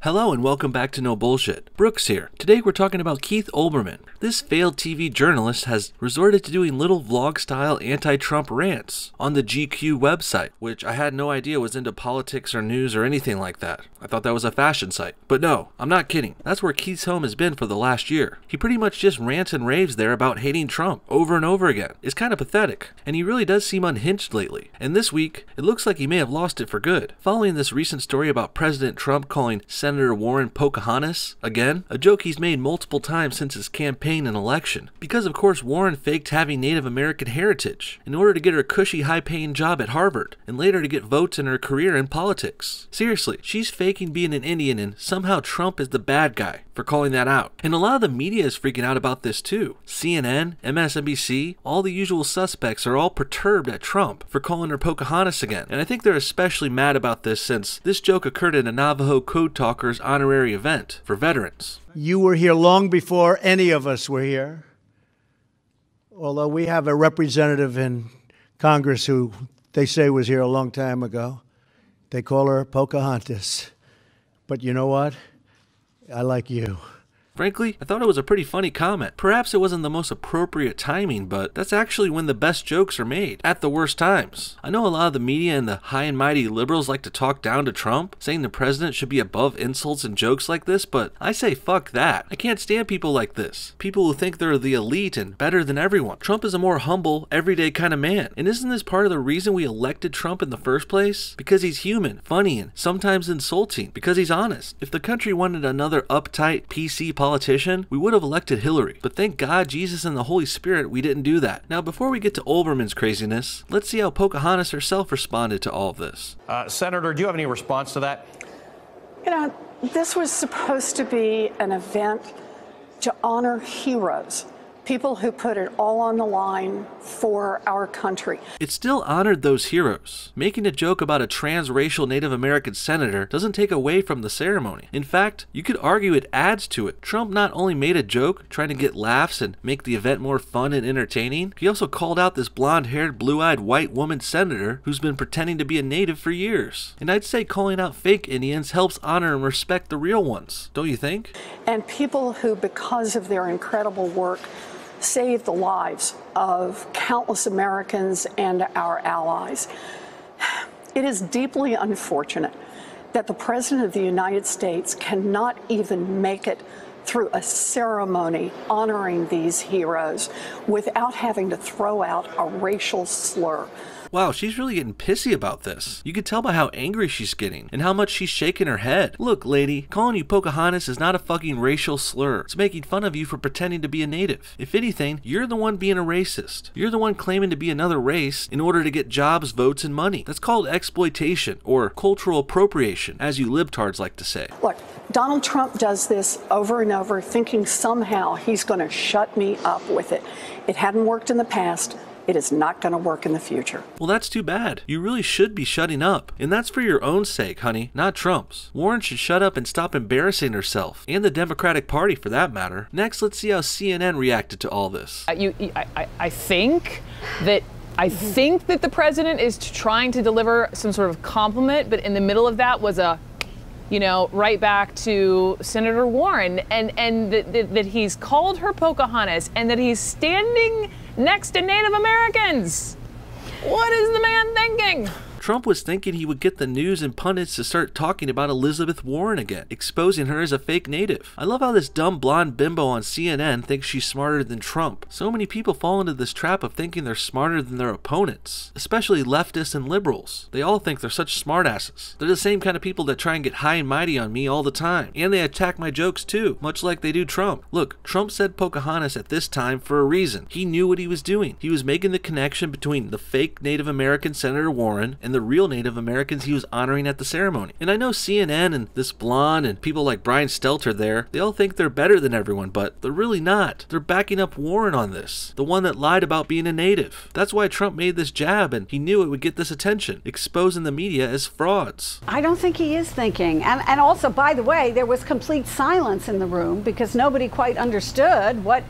Hello and welcome back to No Bullshit. Brooks here. Today we're talking about Keith Olbermann. This failed TV journalist has resorted to doing little vlog-style anti-Trump rants on the GQ website, which I had no idea was into politics or news or anything like that. I thought that was a fashion site. But no, I'm not kidding. That's where Keith's home has been for the last year. He pretty much just rants and raves there about hating Trump over and over again. It's kind of pathetic, and he really does seem unhinged lately. And this week, it looks like he may have lost it for good. Following this recent story about President Trump calling Senator Warren Pocahontas, again, a joke he's made multiple times since his campaign and election. Because of course Warren faked having Native American heritage in order to get her cushy high-paying job at Harvard, and later to get votes in her career in politics. Seriously, she's faking being an Indian and somehow Trump is the bad guy for calling that out. And a lot of the media is freaking out about this too. CNN, MSNBC, all the usual suspects are all perturbed at Trump for calling her Pocahontas again. And I think they're especially mad about this since this joke occurred at a Navajo Code Talkers honorary event for veterans. You were here long before any of us were here. Although we have a representative in Congress who they say was here a long time ago. They call her Pocahontas. But you know what? I like you. Frankly, I thought it was a pretty funny comment. Perhaps it wasn't the most appropriate timing, but that's actually when the best jokes are made, at the worst times. I know a lot of the media and the high and mighty liberals like to talk down to Trump, saying the president should be above insults and jokes like this, but I say fuck that. I can't stand people like this. People who think they're the elite and better than everyone. Trump is a more humble, everyday kind of man. And isn't this part of the reason we elected Trump in the first place? Because he's human, funny, and sometimes insulting. Because he's honest. If the country wanted another uptight, PC politician, we would have elected Hillary. But thank God, Jesus and the Holy Spirit, we didn't do that. Now, before we get to Olbermann's craziness, let's see how Pocahontas herself responded to all of this. Senator, do you have any response to that? You know, this was supposed to be an event to honor heroes, people who put it all on the line for our country. It still honored those heroes. Making a joke about a transracial Native American senator doesn't take away from the ceremony. In fact, you could argue it adds to it. Trump not only made a joke trying to get laughs and make the event more fun and entertaining, he also called out this blonde-haired, blue-eyed white woman senator who's been pretending to be a native for years. And I'd say calling out fake Indians helps honor and respect the real ones, don't you think? And people who, because of their incredible work, saved the lives of countless Americans and our allies. It is deeply unfortunate that the President of the United States cannot even make it through a ceremony honoring these heroes without having to throw out a racial slur. Wow, she's really getting pissy about this. You could tell by how angry she's getting and how much she's shaking her head. Look, lady, calling you Pocahontas is not a fucking racial slur. It's making fun of you for pretending to be a native. If anything, you're the one being a racist. You're the one claiming to be another race in order to get jobs, votes, and money. That's called exploitation or cultural appropriation, as you libtards like to say. Look, Donald Trump does this over and over, thinking somehow he's going to shut me up with it. It hadn't worked in the past. It is not going to work in the future. Well, that's too bad. You really should be shutting up. And that's for your own sake, honey, not Trump's. Warren should shut up and stop embarrassing herself, and the Democratic Party for that matter. Next, let's see how CNN reacted to all this. I think that the president is trying to deliver some sort of compliment, but in the middle of that was a, you know, right back to Senator Warren, and that he's called her Pocahontas, and that he's standing next to Native Americans. What is the man thinking? Trump was thinking he would get the news and pundits to start talking about Elizabeth Warren again, exposing her as a fake native. I love how this dumb blonde bimbo on CNN thinks she's smarter than Trump. So many people fall into this trap of thinking they're smarter than their opponents, especially leftists and liberals. They all think they're such smartasses. They're the same kind of people that try and get high and mighty on me all the time, and they attack my jokes too, much like they do Trump. Look, Trump said Pocahontas at this time for a reason. He knew what he was doing. He was making the connection between the fake Native American Senator Warren and the real Native Americans he was honoring at the ceremony. And I know CNN and this blonde and people like Brian Stelter there, they all think they're better than everyone, but they're really not. They're backing up Warren on this, the one that lied about being a native. That's why Trump made this jab, and he knew it would get this attention, exposing the media as frauds. I don't think he is thinking. And also, by the way, there was complete silence in the room because nobody quite understood what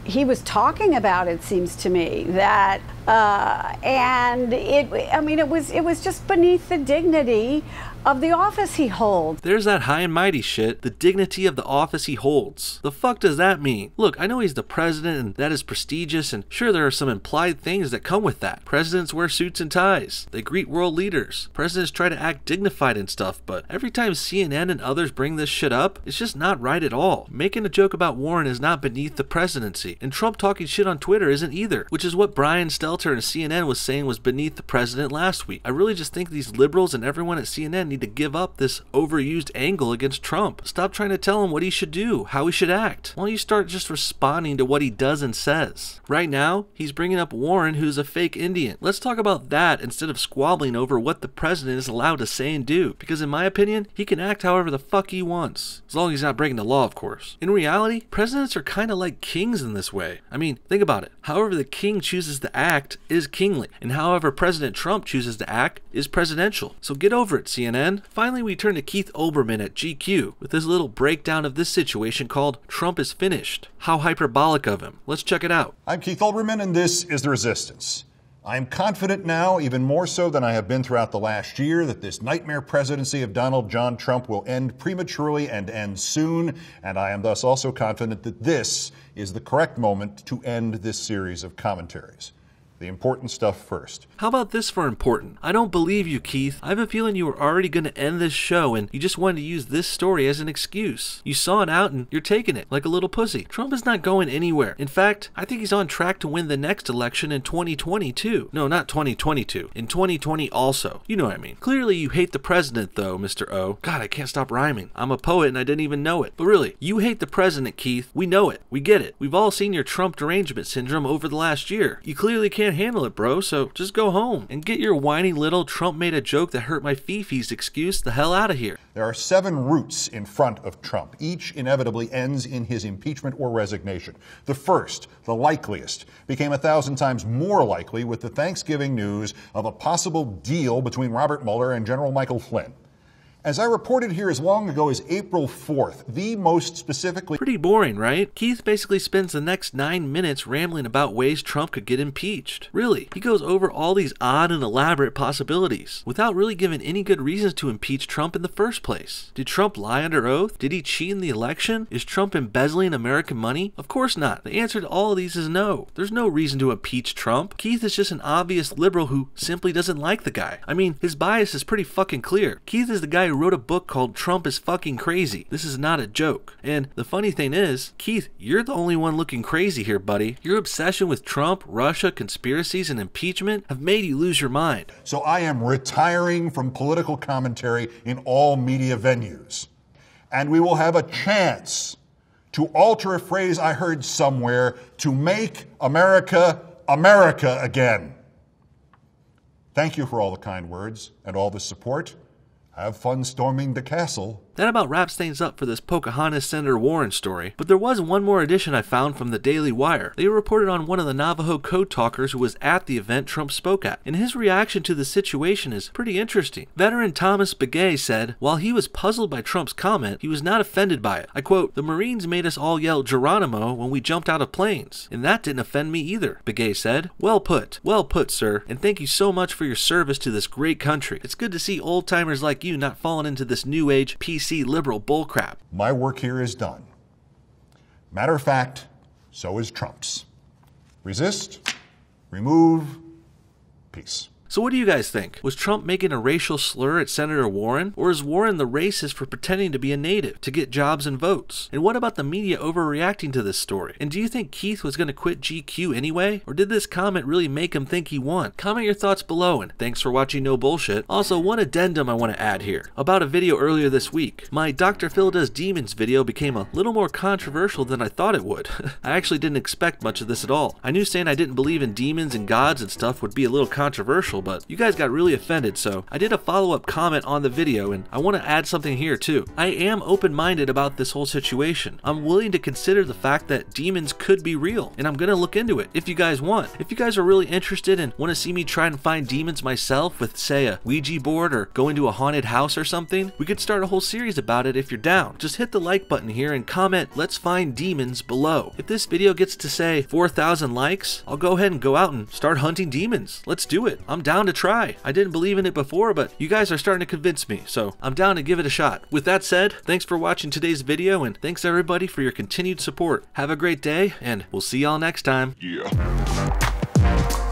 he was talking about, it seems to me. That And it was just beneath the dignity of the office he holds. There's that high and mighty shit, the dignity of the office he holds. The fuck does that mean? Look, I know he's the president and that is prestigious, and sure there are some implied things that come with that. Presidents wear suits and ties. They greet world leaders. Presidents try to act dignified and stuff, but every time CNN and others bring this shit up, it's just not right at all. Making a joke about Warren is not beneath the presidency, and Trump talking shit on Twitter isn't either, which is what Brian Stelter and CNN was saying was beneath the president last week. I really just think these liberals and everyone at CNN need to give up this overused angle against Trump. Stop trying to tell him what he should do, how he should act. Why don't you start just responding to what he does and says? Right now, he's bringing up Warren, who's a fake Indian. Let's talk about that instead of squabbling over what the president is allowed to say and do, because in my opinion, he can act however the fuck he wants, as long as he's not breaking the law, of course. In reality, presidents are kind of like kings in this way. I mean, think about it. However the king chooses to act is kingly, and however President Trump chooses to act is presidential. So get over it, CNN. Finally, we turn to Keith Olbermann at GQ with his little breakdown of this situation called Trump is Finished. How hyperbolic of him. Let's check it out. I'm Keith Olbermann, and this is The Resistance. I'm confident now, even more so than I have been throughout the last year, that this nightmare presidency of Donald John Trump will end prematurely and end soon, and I am thus also confident that this is the correct moment to end this series of commentaries. The important stuff first. How about this for important? I don't believe you, Keith. I have a feeling you were already going to end this show and you just wanted to use this story as an excuse. You saw it out and you're taking it like a little pussy. Trump is not going anywhere. In fact, I think he's on track to win the next election in 2022. No, not 2022. In 2020 also. You know what I mean. Clearly you hate the president though, Mr. O. God, I can't stop rhyming. I'm a poet and I didn't even know it. But really, you hate the president, Keith. We know it. We get it. We've all seen your Trump derangement syndrome over the last year. You clearly can't handle it, bro, so just go home and get your whiny little Trump made a joke that hurt my fifis excuse the hell out of here. There are 7 routes in front of Trump. Each inevitably ends in his impeachment or resignation. The first, the likeliest, became 1,000 times more likely with the Thanksgiving news of a possible deal between Robert Mueller and General Michael Flynn. As I reported here as long ago as April 4th, the most specifically... Pretty boring, right? Keith basically spends the next 9 minutes rambling about ways Trump could get impeached. Really, he goes over all these odd and elaborate possibilities without really giving any good reasons to impeach Trump in the first place. Did Trump lie under oath? Did he cheat in the election? Is Trump embezzling American money? Of course not. The answer to all of these is no. There's no reason to impeach Trump. Keith is just an obvious liberal who simply doesn't like the guy. I mean, his bias is pretty fucking clear. Keith is the guy who wrote a book called Trump is Fucking Crazy. This is not a joke. And the funny thing is, Keith, you're the only one looking crazy here, buddy. Your obsession with Trump, Russia, conspiracies, and impeachment have made you lose your mind. So I am retiring from political commentary in all media venues. And we will have a chance to alter a phrase I heard somewhere to make America America again. Thank you for all the kind words and all the support. Have fun storming the castle. That about wraps things up for this Pocahontas Senator Warren story, but there was one more addition I found from the Daily Wire. They reported on one of the Navajo code talkers who was at the event Trump spoke at, and his reaction to the situation is pretty interesting. Veteran Thomas Begay said, while he was puzzled by Trump's comment, he was not offended by it. I quote, "The Marines made us all yell Geronimo when we jumped out of planes, and that didn't offend me either," Begay said. Well put, sir, and thank you so much for your service to this great country. It's good to see old-timers like you not falling into this new age PC liberal bullcrap. My work here is done. Matter of fact, so is Trump's. Resist, remove, peace. So what do you guys think? Was Trump making a racial slur at Senator Warren? Or is Warren the racist for pretending to be a native to get jobs and votes? And what about the media overreacting to this story? And do you think Keith was going to quit GQ anyway? Or did this comment really make him think he won? Comment your thoughts below, and thanks for watching No Bullshit. Also, one addendum I want to add here about a video earlier this week. My Dr. Phil Does Demons video became a little more controversial than I thought it would. I actually didn't expect much of this at all. I knew saying I didn't believe in demons and gods and stuff would be a little controversial, controversial, but you guys got really offended, so I did a follow-up comment on the video, and I want to add something here too. I am open-minded about this whole situation. I'm willing to consider the fact that demons could be real, and I'm gonna look into it if you guys want. If you guys are really interested and want to see me try and find demons myself with, say, a Ouija board or go into a haunted house or something, we could start a whole series about it if you're down. Just hit the like button here and comment, "Let's find demons," below. If this video gets to, say, 4,000 likes, I'll go ahead and go out and start hunting demons. Let's do it. I'm down to try. I didn't believe in it before, but you guys are starting to convince me, so I'm down to give it a shot. With that said, thanks for watching today's video, and thanks everybody for your continued support. Have a great day, and we'll see y'all next time. Yeah.